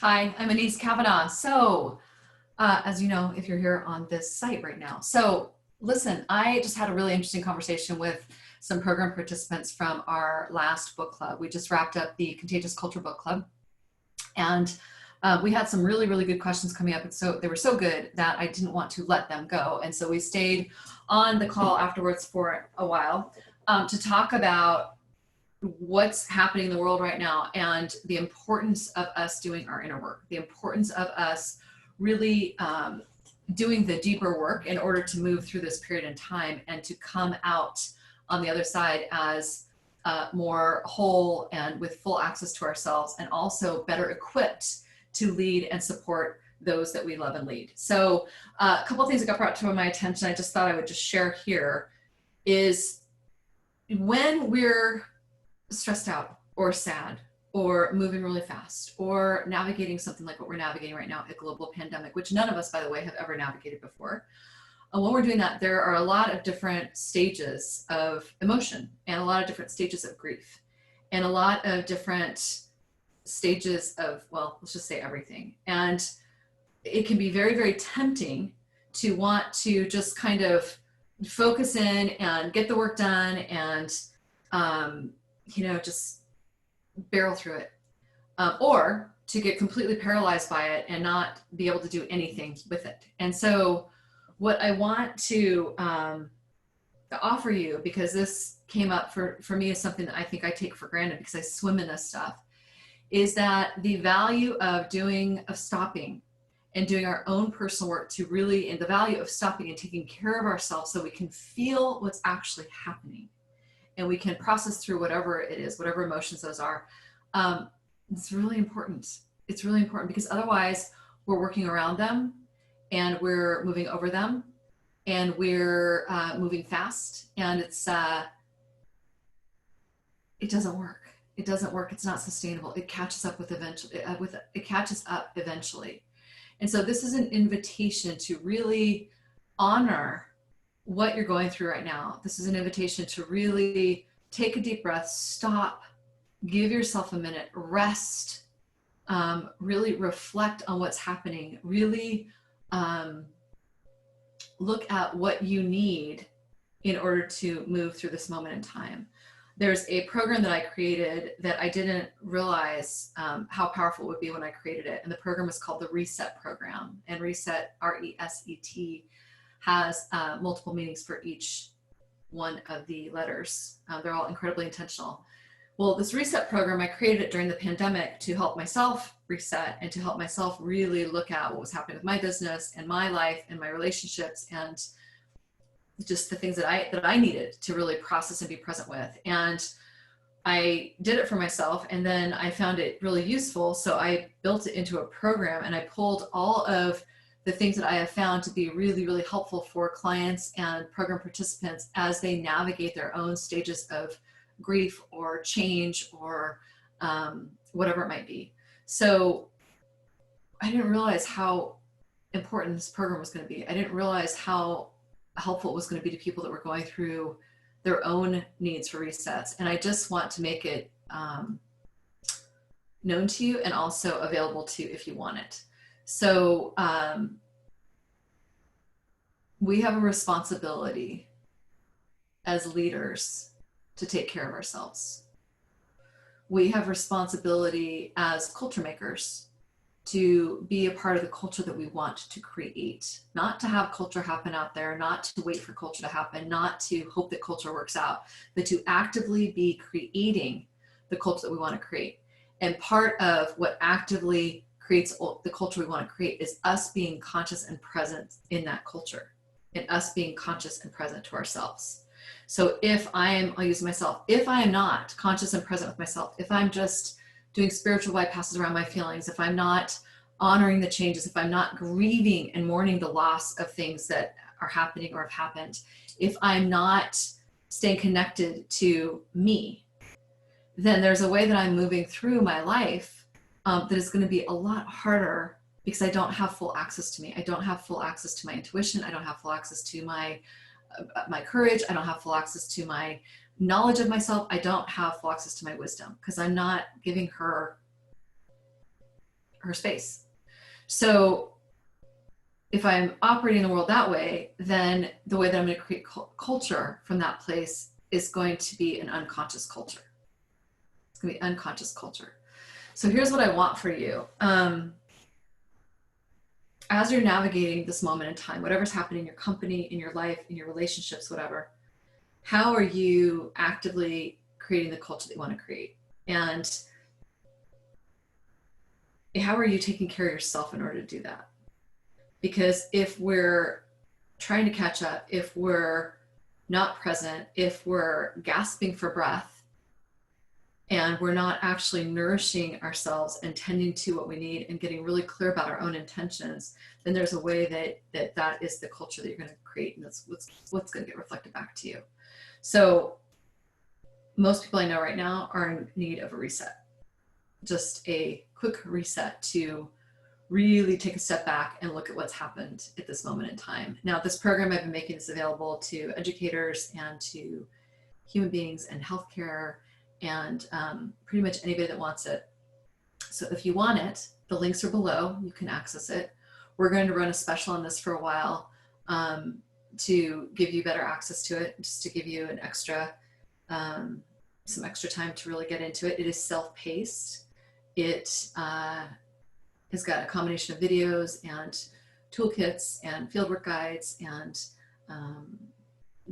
Hi, I'm Anese Cavanaugh. As you know, if you're here on this site right now. Listen, I just had a really interesting conversation with some program participants from our last book club. We just wrapped up the Contagious Culture Book Club, and we had some really, really good questions coming up. And so they were so good that I didn't want to let them go. And so we stayed on the call afterwards for a while to talk about what's happening in the world right now and the importance of us doing our inner work, the importance of us really doing the deeper work in order to move through this period in time and to come out on the other side as more whole and with full access to ourselves, and also better equipped to lead and support those that we love and lead. So a couple of things that got brought to my attention, I just thought I would just share here, is when we're stressed out or sad or moving really fast or navigating something like what we're navigating right now, a global pandemic, which none of us, by the way, have ever navigated before. And when we're doing that, there are a lot of different stages of emotion and a lot of different stages of grief and a lot of different stages of, well, let's just say everything. And it can be very, very tempting to want to just kind of focus in and get the work done and, just barrel through it, or to get completely paralyzed by it and not be able to do anything with it. And so what I want to offer you, because this came up for me as something that I think I take for granted because I swim in this stuff, is that the value of stopping and doing our own personal work to really, and the value of stopping and taking care of ourselves so we can feel what's actually happening and we can process through whatever it is, whatever emotions those are. It's really important. It's really important because otherwise we're working around them and we're moving over them and we're moving fast, and it doesn't work. It doesn't work. It's not sustainable. It catches up eventually. And so this is an invitation to really honor what you're going through right now. This is an invitation to really take a deep breath, stop, give yourself a minute, rest, really reflect on what's happening, really look at what you need in order to move through this moment in time. There's a program that I created that I didn't realize how powerful it would be when I created it. And the program is called the Reset Program. And Reset, R-E-S-E-T, has multiple meanings for each one of the letters. They're all incredibly intentional. Well, this Reset Program, I created it during the pandemic to help myself reset and to help myself really look at what was happening with my business and my life and my relationships and just the things that I needed to really process and be present with. And I did it for myself, and then I found it really useful. So I built it into a program, and I pulled all of the things that I have found to be really, really helpful for clients and program participants as they navigate their own stages of grief or change or whatever it might be. So I didn't realize how important this program was going to be. I didn't realize how helpful it was going to be to people that were going through their own needs for resets. And I just want to make it known to you and also available to you if you want it. So we have a responsibility as leaders to take care of ourselves. We have responsibility as culture makers to be a part of the culture that we want to create, not to have culture happen out there, not to wait for culture to happen, not to hope that culture works out, but to actively be creating the culture that we want to create. And part of what actively creates the culture we want to create is us being conscious and present in that culture, and us being conscious and present to ourselves. So I'll use myself, if I am not conscious and present with myself, if I'm just doing spiritual bypasses around my feelings, if I'm not honoring the changes, if I'm not grieving and mourning the loss of things that are happening or have happened, if I'm not staying connected to me, then there's a way that I'm moving through my life that is going to be a lot harder because I don't have full access to me. I don't have full access to my intuition. I don't have full access to my courage. I don't have full access to my knowledge of myself. I don't have full access to my wisdom because I'm not giving her her space. So if I'm operating the world that way, then the way that I'm going to create culture from that place is going to be an unconscious culture. It's going to be unconscious culture. So here's what I want for you. As you're navigating this moment in time, whatever's happening in your company, in your life, in your relationships, whatever, how are you actively creating the culture that you want to create? And how are you taking care of yourself in order to do that? Because if we're trying to catch up, if we're not present, if we're gasping for breath, and we're not actually nourishing ourselves and tending to what we need and getting really clear about our own intentions, then there's a way that is the culture that you're going to create, and that's what's going to get reflected back to you. So most people I know right now are in need of a reset, just a quick reset to really take a step back and look at what's happened at this moment in time. Now, this program, I've been making this available to educators and to human beings and healthcare and pretty much anybody that wants it. So if you want it, the links are below. You can access it. We're going to run a special on this for a while to give you better access to it, just to give you an extra, some extra time to really get into it. It is self-paced. It has got a combination of videos and toolkits and fieldwork guides and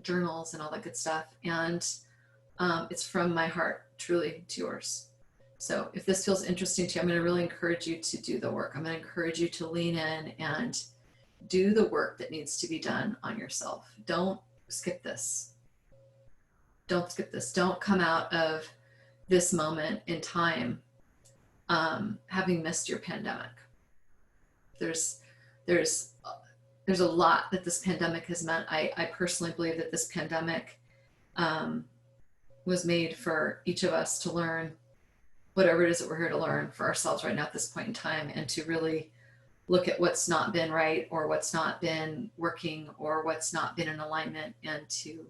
journals and all that good stuff. And it's from my heart, truly, to yours. So if this feels interesting to you, I'm going to really encourage you to do the work. I'm going to encourage you to lean in and do the work that needs to be done on yourself. Don't skip this. Don't skip this. Don't come out of this moment in time having missed your pandemic. There's a lot that this pandemic has meant. I personally believe that this pandemic was made for each of us to learn whatever it is that we're here to learn for ourselves right now at this point in time, and to really look at what's not been right or what's not been working or what's not been in alignment, and to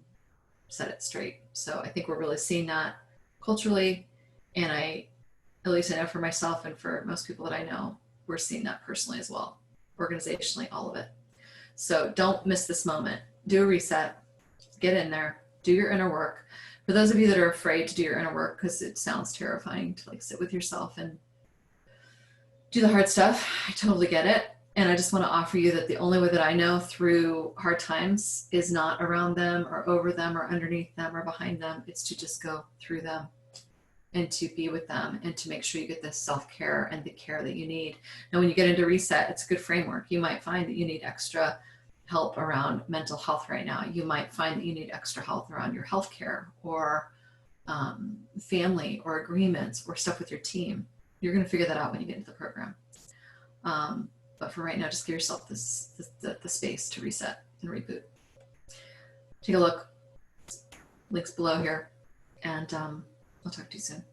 set it straight. So I think we're really seeing that culturally, and at least I know for myself and for most people that I know, we're seeing that personally as well, organizationally, all of it. So don't miss this moment. Do a reset, get in there, do your inner work. For those of you that are afraid to do your inner work, because it sounds terrifying to like sit with yourself and do the hard stuff, I totally get it. And I just want to offer you that the only way that I know through hard times is not around them or over them or underneath them or behind them. It's to just go through them and to be with them and to make sure you get the self-care and the care that you need. Now, when you get into reset, it's a good framework. You might find that you need extra help around mental health right now. You might find that you need extra help around your healthcare or family or agreements or stuff with your team. You're going to figure that out when you get into the program. But for right now, just give yourself the space to reset and reboot. Take a look. Links below here. And I'll talk to you soon.